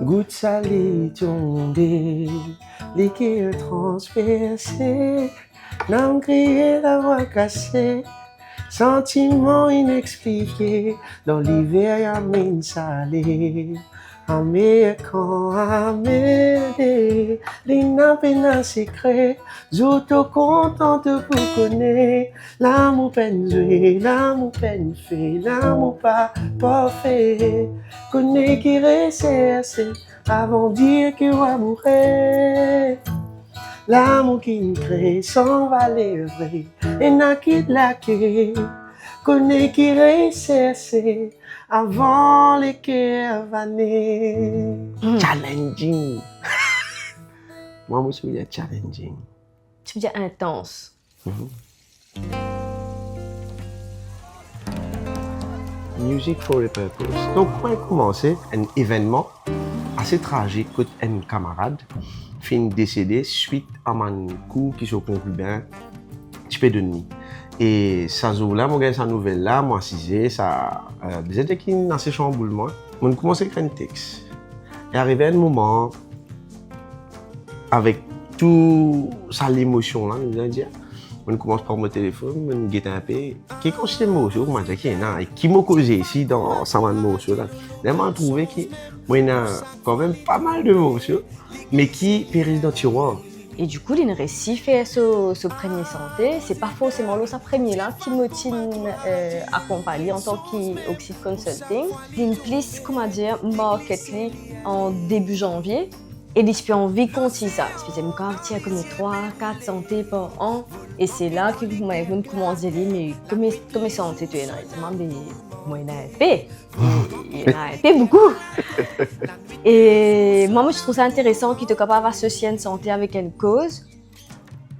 Goutte salée tombée, liquide transpercé, l'âme criée, la voix cassée, sentiment inexpliqué, dans l'hiver y'a mine salée. Amé quand amé, l'ina pena secret, j'auto contente pour connaître, l'amour peine joué, l'amour peine fait, l'amour pas parfait, connaît qui resserre, avant de dire que l'amour est, l'amour qui nous crée sans valer vrai, et n'a qui de la quai, connaît qui resserre, avant les caravanés. Challenging. Moi, je suis challenging. Tu veux dire intense. Music for a purpose. Donc, quand on a commencé un événement assez tragique que un camarade finit décédé suite à un coup qui se conclut bien, je peux donner. Et ça jour-là, moi, cette nouvelle-là, moi, ça, j'étais qui dans ce chamboulement, on a commencé à écrire un texte. Et arrivé un moment, avec tout ça, l'émotion là, on commence par mon téléphone, on guette un peu, qui constitue l'émotion, comment dire, qui m'a causé ici dans ce morceau là. Là, on a trouvé que moi, il y a quand même pas mal d'émotions, mais qui périssent dans le tiroir. Et du coup, il réussit fait ce premier santé. C'est pas forcément le premier là qui me tient accompagné en tant qu'Oxide Consulting. Il plus, comment dire, marketing en début janvier. Et j'ai envie de continuer ça. Je faisais mon quartier comme 3-4 santé par an. Et c'est là que vous m'avez commencé à dire, mais comment santé tu es là? Je me dis, moi, il y en a un peu. Il y en a un peu beaucoup. Et moi, je trouve ça intéressant qu'il soit capable d'associer une santé avec une cause.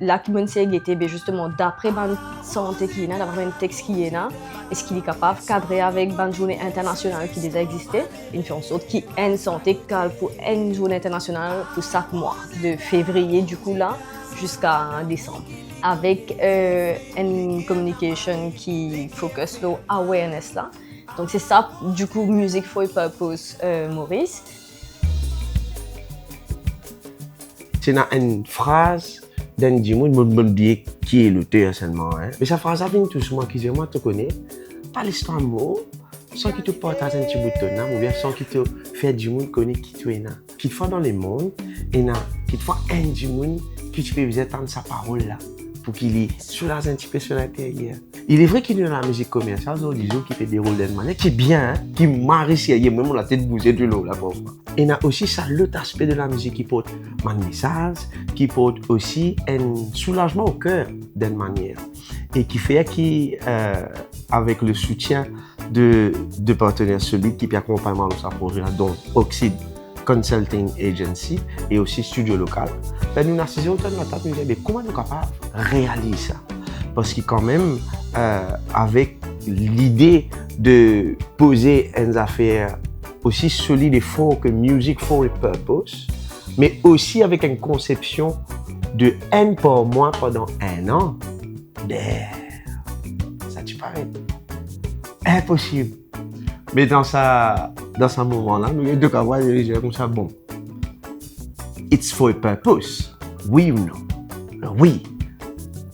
Là, qui m'a dit justement d'après la santé qui est là, d'après un texte qui est là, est-ce qu'il est capable de cadrer avec une journée internationale qui déjà existait. Il fait en sorte qu'il y ait une santé pour une journée internationale pour chaque mois, de février du coup là jusqu'à décembre. Avec une communication qui focus sur l'awareness là. Donc c'est ça, du coup, Music for a Purpose, Maurice. C'est une phrase d'un Jimoun, je me dis qui est l'auteur seulement. Mais cette phrase vient tout souvent qui dit, moi, tu connais, pas l'histoire mot, sans qu'il te partage un petit bout de ton âme, ou bien sans qu'il te fait Jimoun connaître qui tu es là. Qu'il te fait dans le monde, et qu'il te fait un Jimoun qui tu peux entendre sa parole là, pour qu'il y soulage un petit peu sur l'intérieur. Il est vrai qu'il y a dans la musique commerciale, des gens qui fait des rôles d'une manière qui est bien, qui marie sérieux, même la tête bougée de l'eau là pour moi. Et il y a aussi ça, l'autre aspect de la musique qui porte un message, qui porte aussi un soulagement au cœur d'une manière. Et qui fait qu'avec le soutien de partenaires solides qui accompagnent ce projet, dont Oxide Consulting Agency et aussi Studio Local, ben nous avons saisi autant de la table, nous mais comment nous sommes capables de réaliser ça? Parce que quand même, avec l'idée de poser une affaire aussi solide et fort que Music for a Purpose, mais aussi avec une conception de un par mois pendant un an, ça te paraît impossible. Mais dans ce moment-là, nous avons deux avoir dirigé comme ça, bon, it's for a purpose, oui ou non? Oui,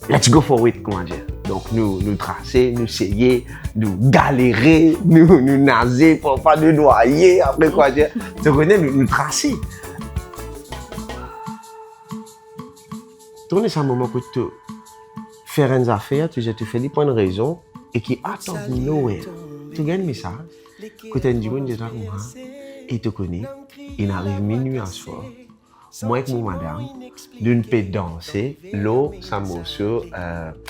let's go for it, comment dire. Donc nous tracer, nous essayer, nous galérer, nous naser pour pas nous noyer, après quoi dire. Tu connais, nous tracer. Tourner ce moment que tu fais une affaire, tu fais les points de raison et qui attend nowhere. Tu gagnes un message, que tu as dit, et tu connais, il arrive minuit à soir. Moi avec mon madame, d'une peut danser, l'eau, ça morceau,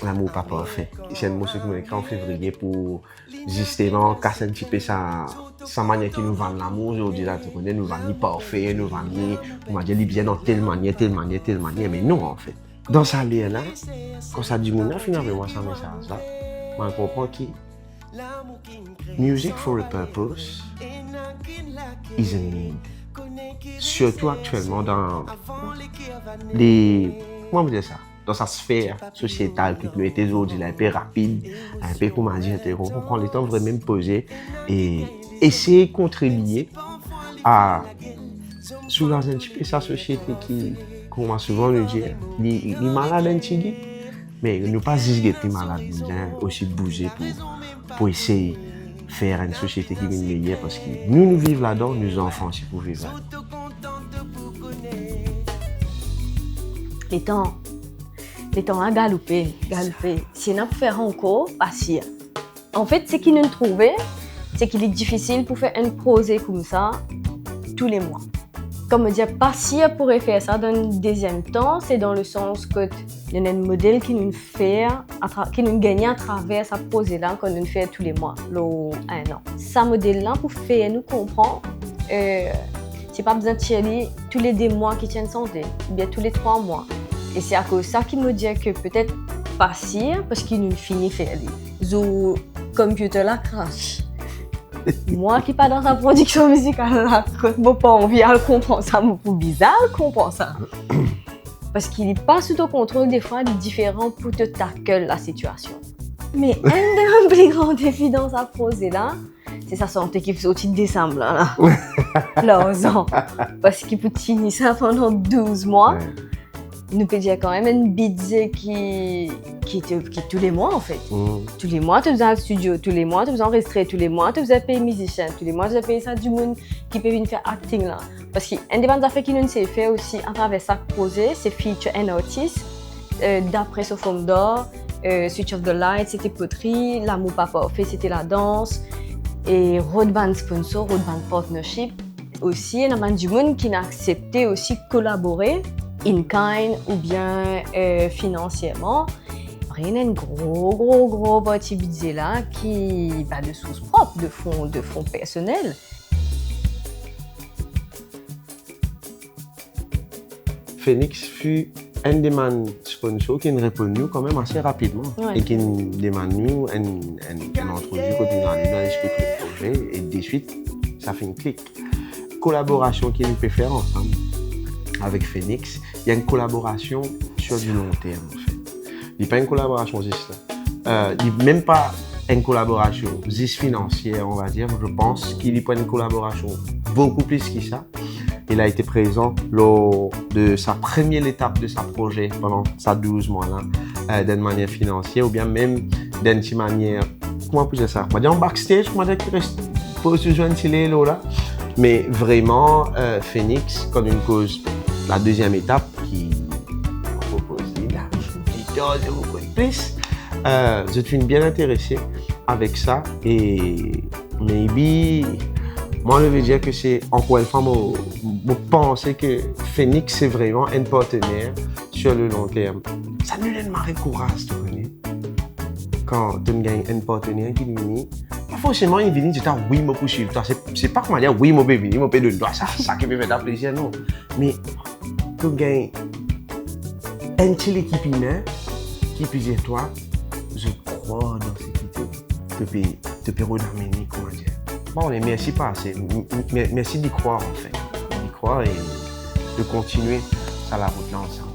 l'amour pas parfait. C'est un morceau qui m'a écrit en février pour justement casser un petit peu sa manière qui nous vend l'amour. Aujourd'hui, là, tu connais, nous vendons parfait, nous vendons, on va dire, bien dans telle manière, mais non, en fait. Dans sa lieu-là, quand ça dit, mon a finalement, ça message là, on comprend que Music for a Purpose is a need. Surtout actuellement dans comment dire ça, dans sa sphère sociétale qui peut être aujourd'hui un peu rapide, un peu comment dire, on prend le temps de vraiment poser et essayer de contribuer à souvent un petit peu sa société qui, comme on souvent le dit, il est malade un petit peu. Mais ne pas dire qu'il est malade, bien aussi bouger pour essayer de faire une société qui est meilleure parce que nous vivons là-dedans, nos enfants aussi pour vivre là-dedans. Les temps à galoper. Si on a faire encore, passer. En fait, ce qu'il nous trouvait, c'est qu'il est difficile pour faire un projet comme ça tous les mois. Comme dire, passer pourrait faire ça dans un deuxième temps, c'est dans le sens que il y a un modèle qui nous fait, qui nous gagne à travers ce projet-là qu'on nous fait tous les mois, un an. Ce modèle-là, pour faire nous comprendre, c'est pas besoin de tirer tous les 2 mois qui tiennent santé, ou bien tous les 3 mois. Et c'est à cause de ça qu'il me dit que peut-être passer, parce qu'il nous finit de faire le computer là crash. Moi qui pas dans sa production musicale là, quand je n'ai pas envie de comprendre ça, je trouve bizarre de comprendre ça. Parce qu'il n'est pas sous ton contrôle des fois, il est différent pour te tackle la situation. Mais un des plus grands défis dans sa projet là, c'est sa santé qui fait au de décembre là. Parce qu'il peut tenir ça pendant 12 mois. Ouais. Nous peut dire quand même un budget qui est tous les mois en fait. Tous les mois, tu as besoin de studio, tous les mois, tu as besoin d'enregistrer, tous les mois, tu as besoin de payer musicien, tous les mois, tu as payer ça du monde qui peut venir faire acting là. Parce qu'un des affaires qui nous s'est fait aussi à travers ça projet, c'est feature un artiste. D'après ce film d'or, Switch of the Light, c'était poterie, L'amour pas parfait, c'était la danse. Et road band sponsor, road band partnership. Aussi, il y a du monde qui a accepté aussi collaborer in kind ou bien financièrement. Il y a un gros petit budget là qui va de sources propres, de fonds personnels. Phoenix fut un des sponsors qui nous répond quand même assez rapidement et qui nous demande nous une entrevue quand nous allons expliquer le projet et de suite ça fait un clic. Collaboration qu'il peut faire ensemble avec Phoenix, il y a une collaboration sur du long terme en fait. Il n'y a pas une collaboration juste là. Il n'y a même pas une collaboration juste financière, on va dire. Je pense qu'il y a une collaboration beaucoup plus que ça. Il a été présent lors de sa première étape de sa projet pendant ces 12 mois-là, d'une manière financière ou bien même d'une manière, comment on peut dire ça? On va dire en backstage, on va dire qu'il reste pas se joindre là. Mais vraiment, Phoenix, comme une cause, la deuxième étape qui propose de beaucoup plus, je suis bien intéressé avec ça et maybe. Moi, je veux dire que c'est, encore une fois, je pense que Phoenix, c'est vraiment un partenaire sur le long terme. Ça nous donne marre courage, tu connais. Quand tu gagnes un partenaire qui vient, pas forcément il vient dire oui, je peux suivre toi. C'est pas comment dire oui, je peux venir, je peux donner toi. Ça qui me fait plaisir, non. Mais tu gagnes un petit équipe humaine qui peut dire toi, je crois dans ce qui te peut redamener, comment dire. Bon, mais merci pas, merci d'y croire en fait. D'y croire et de continuer sur la route là ensemble.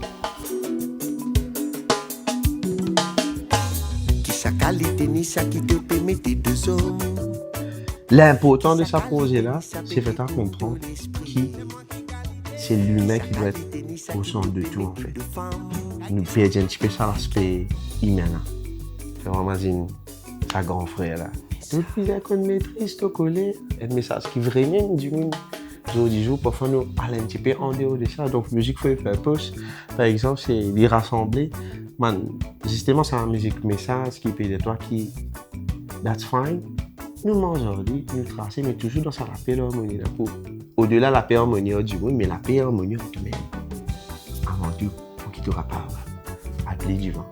L'important de sa projet là, c'est faire comprendre qui c'est l'humain qui doit être au centre de tout en fait. Nous perdons un petit peu ça l'aspect humain là. C'est vraiment un grand frère là. Depuis qu'on maîtrise ton collègue, un message qui vraiment du monde. Jour du jour, parfois nous allons un petit peu en dehors de ça. Donc, musique faut faire pause. Par exemple, c'est les rassembler. Man, justement, c'est la musique message qui peut de toi qui, that's fine. Nous mangeons, nous tracer, mais toujours dans la paix et l'harmonie. Au-delà de la paix et l'harmonie du monde, mais la paix et l'harmonie de toi-même. Avant tout, pour qu'il te capable d'appeler du vent.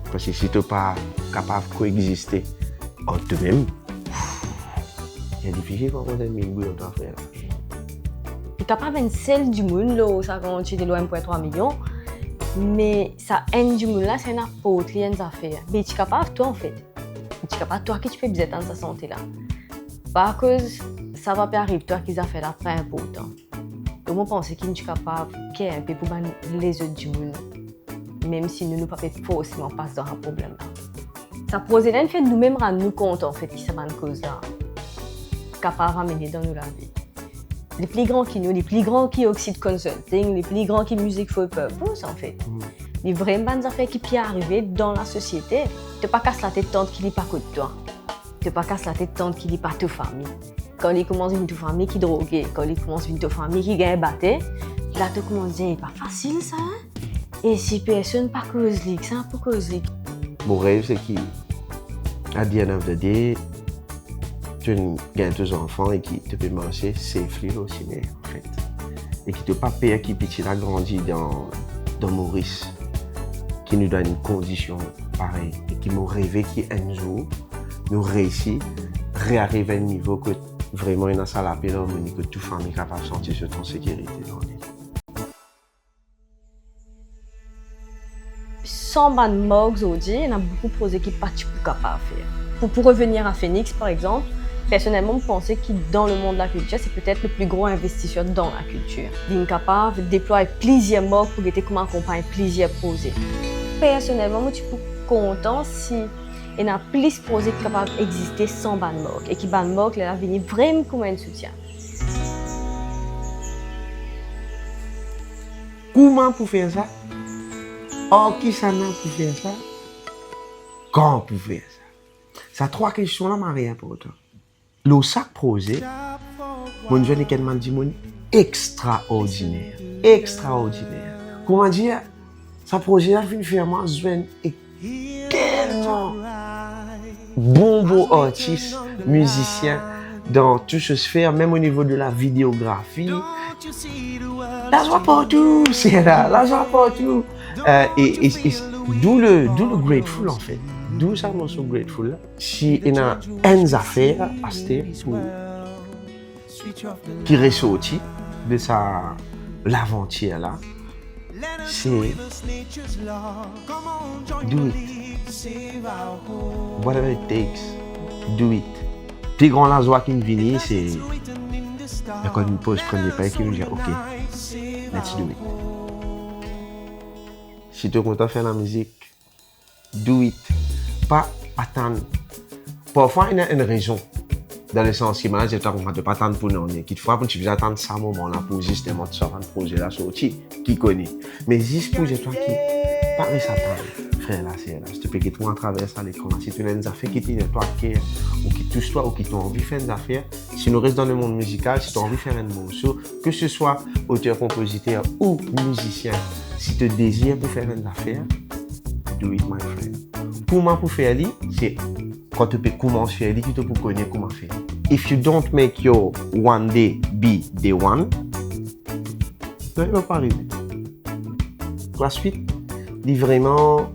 Parce que si tu n'es pas capable de coexister, en toi-même, c'est difficile quand on a mis une bouille dans ta frère. Tu n'as pas 27 du monde, là, ça quand tu es de 1,3 million, mais ça aide du monde là, c'est une apôtre, une affaire. Mais tu es capable, toi en fait. Tu es capable, toi qui tu fais besoin de ta santé là. Par cause, ça va pas arriver, toi qui as fait la pas important. Donc, moi, je pense qu'il est capable de un peu pour les autres du monde, même si nous ne pouvons pas forcément passer dans un problème là. Ça pose là, fait nous-mêmes rendre nous compte en fait qui c'est une cause là, capable de ramener dans nous la vie. les plus grands qui nous, les plus grands qui Oxide Consulting, les plus grands qui Music for Purpose en fait. Les vraies bonnes affaires qui peuvent arriver dans la société. Tu ne pas casser la tête tante qui n'est pas côté de toi. Tu ne pas casser la tête tante qui n'est pas ta famille. Quand il commence une ta famille qui drogue, quand il commence une ta famille qui gagne batté, là tu commences à dire c'est pas facile ça. Hein? Et si personne pas cause ligue, ça pour cause ligue. Mon rêve c'est qui, à the end of the day, tu gagnes tes enfants et qui te peut marcher safely au cinéma en fait. Et qui te pas payer qui petit a grandi dans Maurice, qui nous donne une condition pareille et qui m'ont rêvé qu'un jour nous réussit réarriver à un niveau que vraiment il y a ça la peine que toute famille est capable de sentir sur ton sécurité dans l'île. Sans ban mogs aujourd'hui, il y a beaucoup de projets qui ne sont pas capables de faire. Pour revenir à Phoenix par exemple, personnellement, je pensais que dans le monde de la culture, c'est peut-être le plus gros investisseur dans la culture. Il est capable de déployer plusieurs mots pour aider comment accompagner plusieurs projets. Personnellement, je suis content si il y a plus de projets capables d'exister sans Banmog et qui Banmog là venir vraiment comme un soutien. Comment pour faire ça? Oh, qui ça n'a pour faire ça? Quand pour faire ça? Ça trois questions là, Maria, pour toi. Le sac projet, mon jeune est m'a dit extraordinaire, extraordinaire. Comment dire, ça projet là vient faire moi jeune et tellement bon artiste, musicien dans toute cette sphère, même au niveau de la vidéographie. La joie partout, c'est là, la joie partout. Et d'où le grateful en fait. D'où ça me suis grateful là. Si il y a une affaire à faire qui ressortit de sa l'aventure là, c'est do it. Whatever it takes, do it. Plus grand la joie qui me vient, c'est quand une pause premier pas qui me dit ok, let's do it. Si tu es content de faire la musique, do it. Pas attendre. Parfois, il y a une raison. Dans le sens qui m'a dit, tu ne pas attendre pour nous. Qui te faut pour tu attendre ça moment-là pour justement te sortir un projet là sorti, qui connaît. Mais juste pour toi qui pas s'attendre, frère là, c'est là. Si tu peux que toi à travers ça l'écran, si tu as une affaire qui t'est toi cœur, ou qui touche toi, ou qui t'ont envie de faire une affaire, si nous restons dans le monde musical, si tu as envie de faire un morceau, que ce soit auteur, compositeur ou musicien, si tu désires pour faire une affaire, do it, my friend. Comment pour faire ça, c'est quand tu peux commencer à faire, tu peux connaître comment faire. If you don't make your one day be the one, ça ne va pas arriver. La suite, c'est vraiment,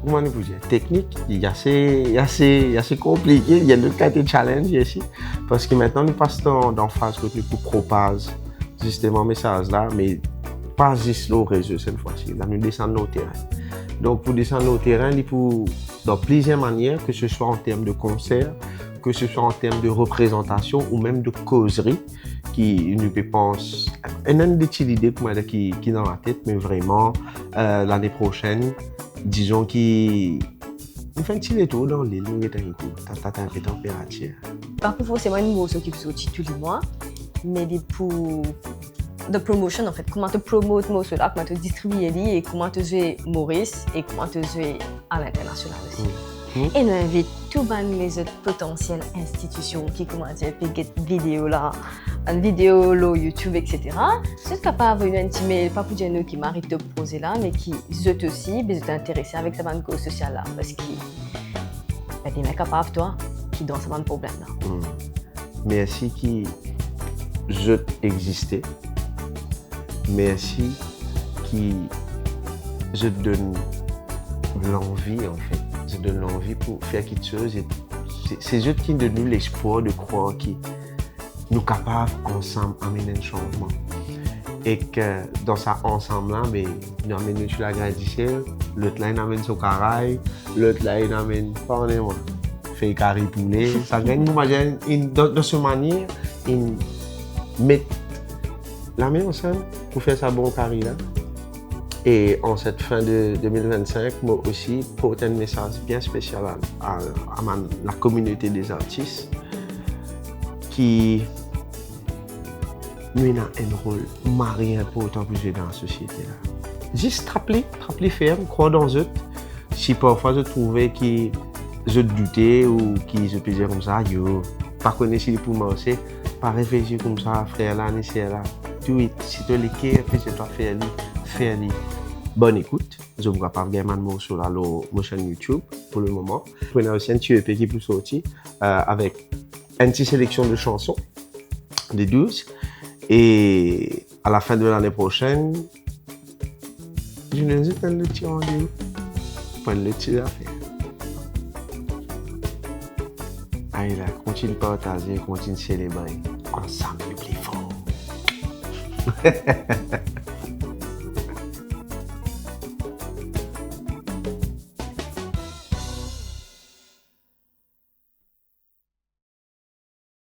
comment on peut dire, technique, il est assez compliqué, il y a d'autres cas de challenge ici, parce que maintenant nous passons dans phase que tu peux propager justement le message là, mais pas juste le réseau cette fois-ci, là nous descendons au terrain. Donc pour descendre au terrain, il faut dans plusieurs manières, que ce soit en termes de concert, que ce soit en termes de représentation ou même de causerie, qui nous pense, une des petites idées qui est dans la tête, mais vraiment l'année prochaine, disons qu'on fait un petit détour dans l'île, nous mettons un coup, t'as un peu de température. Pas forcément une morceau qui se sortit tous les mois, mais pour de promotion en fait, comment tu promotes morceau là, comment tu distribues et comment tu joues Maurice et comment tu joues à l'international aussi. Et nous invitons tous les autres potentielles institutions qui commencent à faire vidéo là, une vidéo là, YouTube, etc. C'est capable d'intimer, pas pour dire nous qui m'arrêtent de poser là, mais qui eux aussi, mais sont intéressés avec cette cause sociale là, parce qu'ils sont des capables toi qui dans ce même problème là. Merci qui je existais. Merci qui je donne l'envie en fait. Je donne l'envie pour faire quelque chose. C'est eux qui donnent nous l'espoir de croire que nous sommes capables ensemble d'amener un changement. Et que dans ça ensemble-là, nous amenons sur la grande ciel, l'autre là, il amène son caraï, l'autre là, il amène, pardonnez-moi, fait carré poulet. Ça gagne, dans ce manière, ils mettent la main ensemble pour faire ça bon carré là. Et en cette fin de 2025, moi aussi, porte un message bien spécial à la communauté des artistes qui nous avons un rôle marqué important pour jouer dans la société. Là. Juste rappeler ferme, croire dans eux. Si parfois je trouvais que je doutais ou que je faisais comme ça, yo, pas connaître si pour marcher, pas réfléchir comme ça, frère là, c'est là. Tout it, si tu les cœurs, puis c'est toi faire les. Bonne écoute. Je ne vais pas faire un mot sur la chaîne YouTube pour le moment. Prenez aussi un petit EP qui peut sortir avec une petite sélection de chansons, de 12. Et à la fin de l'année prochaine, je nous invite à un petit rendez-vous pour une petite affaire. Allez là, continue de partager, continue de célébrer. Ensemble, le plus fort.